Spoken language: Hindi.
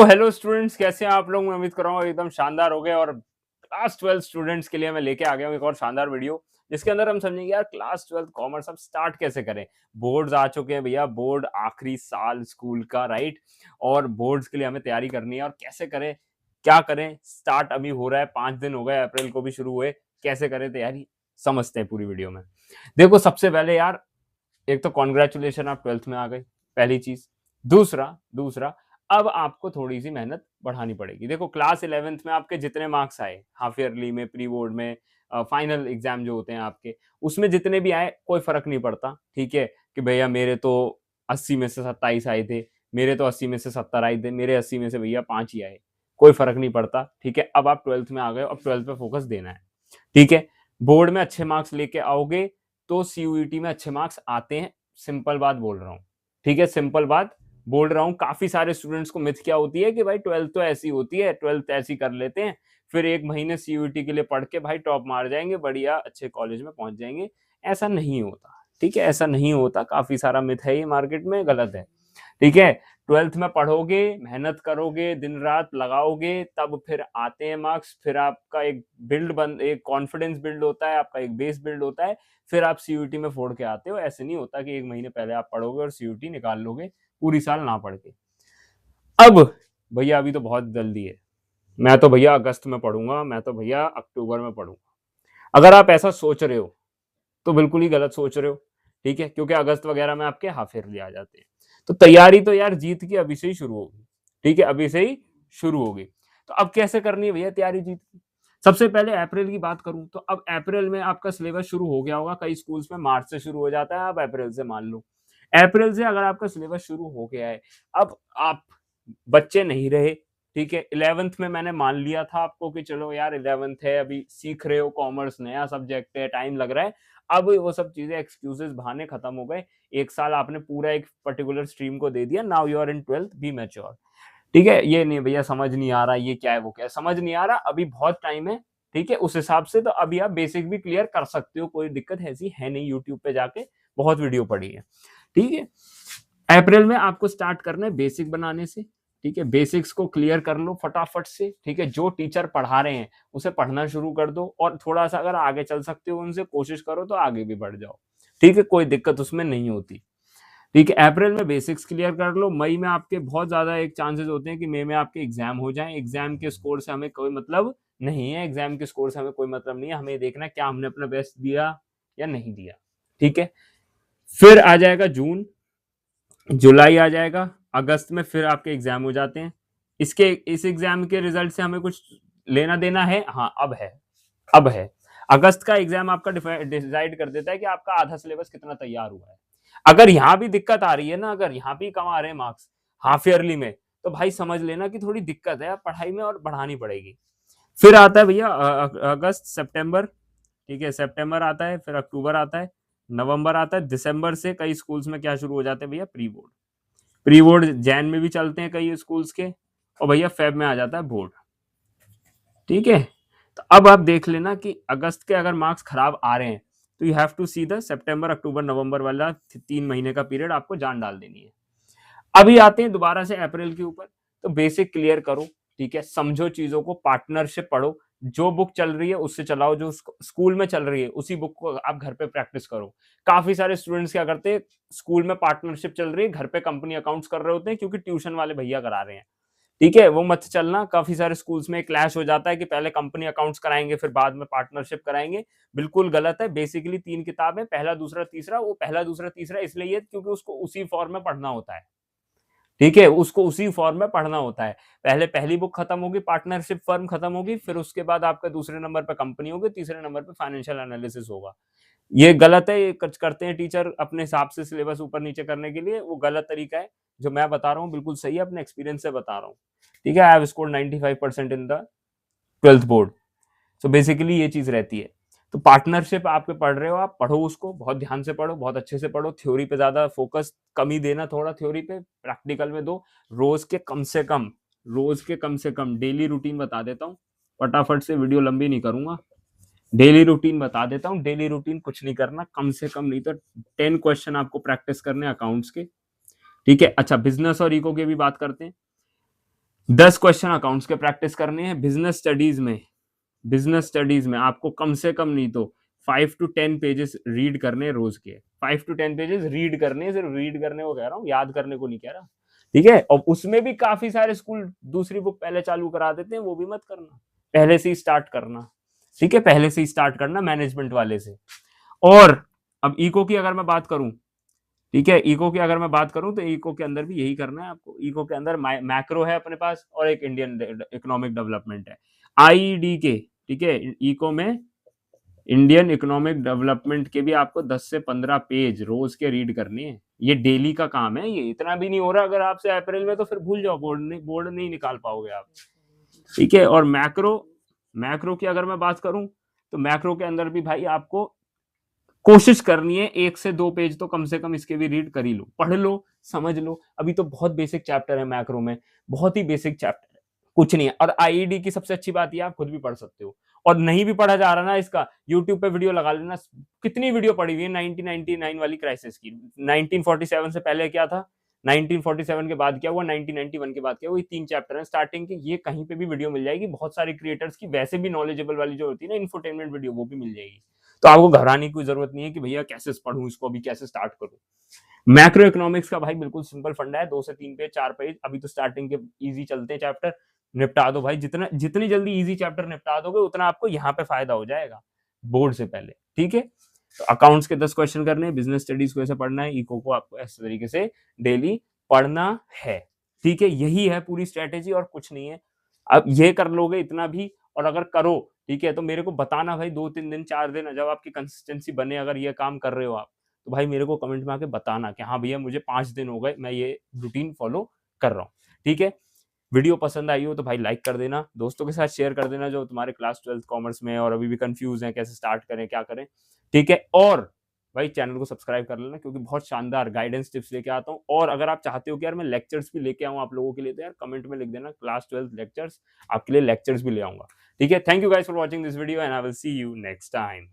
हेलो स्टूडेंट्स, कैसे हैं आप लोग। मैं उम्मीद कर रहा हूँ एकदम शानदार हो गए। और क्लास 12 स्टूडेंट्स के लिए मैं लेके आ गया हूँ एक और शानदार वीडियो, जिसके अंदर हम समझेंगे यार क्लास 12 कॉमर्स अब स्टार्ट कैसे करें। बोर्ड्स आ चुके हैं भैया, बोर्ड आखिरी साल स्कूल का, राइट। और बोर्ड्स के लिए हमें तैयारी करनी है और कैसे करें, क्या करें। स्टार्ट अभी हो रहा है, 5 दिन हो गए, अप्रैल को भी शुरू हुए। कैसे करें तैयारी, समझते हैं पूरी वीडियो में। देखो, सबसे पहले यार, एक तो कॉन्ग्रेचुलेशन, आप 12th में आ गए, पहली चीज। दूसरा दूसरा अब आपको थोड़ी सी मेहनत बढ़ानी पड़ेगी। देखो, क्लास 11th में आपके जितने मार्क्स आए, हाफ ईयरली में, प्री बोर्ड में, फाइनल एग्जाम जो होते हैं आपके, उसमें जितने भी आए कोई फर्क नहीं पड़ता। ठीक है कि भैया मेरे तो 80 में से 27 आए थे, मेरे तो 80 में से 70 आए थे, मेरे 80 में से भैया 5 ही आए, कोई फर्क नहीं पड़ता। ठीक है, अब आप 12th में आ गए, अब 12th पे फोकस देना है। ठीक है, बोर्ड में अच्छे मार्क्स लेके आओगे तो सीयूईटी में अच्छे मार्क्स आते हैं। सिंपल बात बोल रहा हूँ। ठीक है, सिंपल बात बोल रहा हूँ। काफी सारे स्टूडेंट्स को मिथ क्या होती है कि भाई 12th तो ऐसी होती है, 12th ऐसी कर लेते हैं, फिर एक महीने सीयूईटी के लिए पढ़ के भाई टॉप मार जाएंगे, बढ़िया अच्छे कॉलेज में पहुंच जाएंगे। ऐसा नहीं होता। ठीक है, ऐसा नहीं होता। काफी सारा मिथ है ये मार्केट में, गलत है। ठीक है, 12th में पढ़ोगे, मेहनत करोगे, दिन रात लगाओगे, तब फिर आते हैं मार्क्स। फिर आपका एक कॉन्फिडेंस बिल्ड होता है, आपका एक बेस बिल्ड होता है। फिर आप सीयूटी में फोड़ के आते हो। ऐसे नहीं होता कि एक महीने पहले आप पढ़ोगे और सीयूटी निकाल लोगे पूरी साल ना पढ़ के। अब भैया अभी तो बहुत जल्दी है। मैं तो भैया अगस्त में पढ़ूंगा, मैं तो भैया अक्टूबर में पढ़ूंगा। अगर आप ऐसा सोच रहे हो तो बिल्कुल ही गलत सोच रहे हो। ठीक है, क्योंकि अगस्त वगैरह में आपके हाफ ईयरली आ जाते हैं। तो तैयारी तो यार जीत की अभी से ही शुरू होगी। ठीक है, अभी से ही शुरू होगी। तो अब कैसे करनी है भैया तैयारी जीत की। सबसे पहले अप्रैल की बात करूं तो अब अप्रैल में आपका सिलेबस शुरू हो गया होगा। कई स्कूल्स में मार्च से शुरू हो जाता है, अब अप्रैल से मान लो। अप्रैल से अगर आपका सिलेबस शुरू हो गया है, अब आप बच्चे नहीं रहे। ठीक है, 11th में मैंने मान लिया था आपको कि चलो यार 11th है, अभी सीख रहे हो, कॉमर्स नया सब्जेक्ट है, टाइम लग रहा है। अब वो सब चीजें, एक्सक्यूजेस, बहाने खत्म हो गए। एक साल आपने पूरा एक पर्टिकुलर स्ट्रीम को दे दिया। Now you are in 12th, be mature. ठीक है, ये नहीं भैया समझ नहीं आ रहा, ये क्या है वो क्या है, समझ नहीं आ रहा, अभी बहुत टाइम है। ठीक है, उस हिसाब से तो अभी आप बेसिक भी क्लियर कर सकते हो, कोई दिक्कत ऐसी है नहीं। यूट्यूब पे जाके बहुत वीडियो पड़ी है। ठीक है, अप्रैल में आपको स्टार्ट करना है बेसिक बनाने से। ठीक है, बेसिक्स को क्लियर कर लो फटाफट से। ठीक है, जो टीचर पढ़ा रहे हैं उसे पढ़ना शुरू कर दो, और थोड़ा सा अगर आगे चल सकते हो उनसे कोशिश करो तो आगे भी बढ़ जाओ। ठीक है, कोई दिक्कत उसमें नहीं होती। ठीक है, अप्रैल में बेसिक्स क्लियर कर लो। मई में आपके बहुत ज्यादा एक चांसेस होते हैं कि मई में आपके एग्जाम हो जाएं। एग्जाम के स्कोर से हमें कोई मतलब नहीं है, एग्जाम के स्कोर से हमें कोई मतलब नहीं है। हमें देखना है क्या हमने अपना बेस्ट दिया या नहीं दिया। ठीक है, फिर आ जाएगा जून, जुलाई आ जाएगा, अगस्त में फिर आपके एग्जाम हो जाते हैं। इस एग्जाम के रिजल्ट से हमें कुछ लेना देना है? हाँ, अब है। अगस्त का एग्जाम आपका डिसाइड कर देता है कि आपका आधा सिलेबस कितना तैयार हुआ है। अगर यहाँ भी दिक्कत आ रही है ना, अगर यहाँ भी कम आ रहे हैं मार्क्स हाफ ईयरली में, तो भाई समझ लेना कि थोड़ी दिक्कत है पढ़ाई में और बढ़ानी पड़ेगी। फिर आता है भैया अगस्त, सितंबर। ठीक है, सितंबर आता है, फिर अक्टूबर आता है, नवंबर आता है। दिसंबर से कई स्कूल्स में क्या शुरू हो जाते हैं भैया, pre board. Pre board Jain में भी चलते हैं कई स्कूल्स के, और भैया फेब में आ जाता है बोर्ड। ठीक है, तो अब आप देख लेना कि अगस्त के अगर मार्क्स खराब आ रहे हैं तो you have to see the September October November वाला 3 महीने का पीरियड आपको जान डाल देनी है। अभी आते हैं दोबारा से अप्रैल के ऊपर। तो बेसिक क्लियर करो। ठीक है, समझो चीजों को, पार्टनरशिप पढ़ो। जो बुक चल रही है उससे चलाओ, जो स्कूल में चल रही है उसी बुक को आप घर पे प्रैक्टिस करो। काफी सारे स्टूडेंट्स क्या करते हैं, स्कूल में पार्टनरशिप चल रही है, घर पे कंपनी अकाउंट्स कर रहे होते हैं क्योंकि ट्यूशन वाले भैया करा रहे हैं। ठीक है, वो मत चलना। काफी सारे स्कूल्स में क्लैश हो जाता है कि पहले कंपनी अकाउंट्स कराएंगे फिर बाद में पार्टनरशिप कराएंगे। बिल्कुल गलत है। बेसिकली 3 किताबें, पहला दूसरा तीसरा। वो पहला दूसरा तीसरा इसलिए क्योंकि उसको उसी फॉर्म में पढ़ना होता है। ठीक है, उसको उसी फॉर्म में पढ़ना होता है। पहले पहली बुक खत्म होगी, पार्टनरशिप फर्म खत्म होगी, फिर उसके बाद आपका दूसरे नंबर पे कंपनी होगी, तीसरे नंबर पे फाइनेंशियल एनालिसिस होगा। ये गलत है, ये करते हैं टीचर अपने हिसाब से सिलेबस ऊपर नीचे करने के लिए। वो गलत तरीका है। जो मैं बता रहा हूँ बिल्कुल सही है, अपने एक्सपीरियंस से बता रहा हूँ। ठीक है, I have scored 95% in the 12th board. So basically ये चीज रहती है। तो पार्टनरशिप आपके पढ़ रहे हो, आप पढ़ो, उसको बहुत ध्यान से पढ़ो, बहुत अच्छे से पढ़ो। थ्योरी पे ज्यादा फोकस कम ही देना, थोड़ा थ्योरी पे, प्रैक्टिकल में दो। रोज के कम से कम डेली रूटीन बता देता हूँ, फटाफट से, वीडियो लंबी नहीं करूंगा। डेली रूटीन बता देता हूँ। डेली रूटीन कुछ नहीं करना, कम से कम नहीं तो 10 क्वेश्चन आपको प्रैक्टिस करने अकाउंट्स के। ठीक है, अच्छा, बिजनेस और इको की भी बात करते हैं। 10 क्वेश्चन अकाउंट्स के प्रैक्टिस करने हैं। बिजनेस स्टडीज में आपको कम से कम नहीं तो 5 to 10 पेजेस रीड करने रोज के। 5 to 10 पेजेस रीड करने, सिर्फ रीड करने को कह रहा हूँ, याद करने को नहीं कह रहा। ठीक है, और उसमें भी काफी सारे स्कूल दूसरी बुक पहले चालू करा देते हैं, वो भी मत करना, पहले से ही स्टार्ट करना। ठीक है, पहले से ही स्टार्ट करना मैनेजमेंट वाले से। और अब इको की अगर मैं बात करूं, ठीक है, इको की अगर मैं बात करूं तो इको के अंदर भी यही करना है आपको। इको के अंदर मैक्रो है अपने पास और एक इंडियन इकोनॉमिक डेवलपमेंट है, आईडी के। ठीक है, इको में इंडियन इकोनॉमिक डेवलपमेंट के भी आपको 10 से 15 पेज रोज के रीड करने हैं। ये डेली का काम है, ये इतना भी नहीं हो रहा अगर आपसे अप्रैल में, तो फिर भूल जाओ, बोर्ड नहीं निकाल पाओगे आप। ठीक है, और मैक्रो की अगर मैं बात करूं तो मैक्रो के अंदर भी भाई आपको कोशिश करनी है 1 से 2 पेज तो कम से कम इसके भी रीड कर ही लो, पढ़ लो, समझ लो। अभी तो बहुत बेसिक चैप्टर है मैक्रो में, बहुत ही बेसिक चैप्टर है, कुछ नहीं है। और आईईडी की सबसे अच्छी बात ये आप खुद भी पढ़ सकते हो, और नहीं भी पढ़ा जा रहा ना इसका, यूट्यूब पे वीडियो लगा लेना। कितनी वीडियो पड़ी हुई है 1999 वाली क्राइसिस की, 1947 से पहले क्या था, 1947 के बाद क्या हुआ, 1991 के बाद क्या हुआ, ये 3 चैप्टर हैं स्टार्टिंग के, ये कहीं पे भी वीडियो मिल जाएगी। बहुत सारे क्रिएटर्स की वैसे भी नॉलेजेबल वाली जो होती है ना इंफोटेनमेंट वीडियो, वो भी मिल जाएगी। तो आपको घबराने की कोई जरूरत नहीं है कि भैया कैसे पढ़ूं इसको, अभी कैसे स्टार्ट करूं। मैक्रो इकोनॉमिक्स का भाई बिल्कुल सिंपल फंडा है, 2 से 3 पेज 4 पेज, अभी तो स्टार्टिंग के इजी चलते हैं चैप्टर, निपटा दो भाई। जितनी जल्दी इजी चैप्टर निपटा दोगे उतना आपको यहाँ पे फायदा हो जाएगा बोर्ड से पहले। ठीक है, तो अकाउंट्स के 10 क्वेश्चन करने हैं, बिजनेस स्टडीज को ऐसे पढ़ना है, इको को आपको ऐसे तरीके से डेली पढ़ना है। ठीक है, यही है पूरी स्ट्रेटेजी और कुछ नहीं है। अब ये कर लोगे इतना भी, और अगर करो, ठीक है, तो मेरे को बताना भाई 2-3 दिन 4 दिन, जब आपकी कंसिस्टेंसी बने, अगर ये काम कर रहे हो आप, तो भाई मेरे को कमेंट में आके बताना कि हाँ भैया मुझे 5 दिन हो गए मैं ये रूटीन फॉलो कर रहा हूँ। ठीक है, वीडियो पसंद आई हो तो भाई लाइक कर देना, दोस्तों के साथ शेयर कर देना जो तुम्हारे क्लास 12th कॉमर्स में और अभी भी कंफ्यूज हैं कैसे स्टार्ट करें क्या करें। ठीक है, और भाई चैनल को सब्सक्राइब कर लेना, क्योंकि बहुत शानदार गाइडेंस टिप्स लेके आता हूँ। और अगर आप चाहते हो कि यार मैं लेक्चर्स भी लेके आऊँ आप लोगों के लिए, तो यार कमेंट में लिख देना क्लास 12th लेक्चर्स, आपके लिए लेक्चर्स भी ले आऊंगा। ठीक है, thank you guys for watching this video and I will see you next time.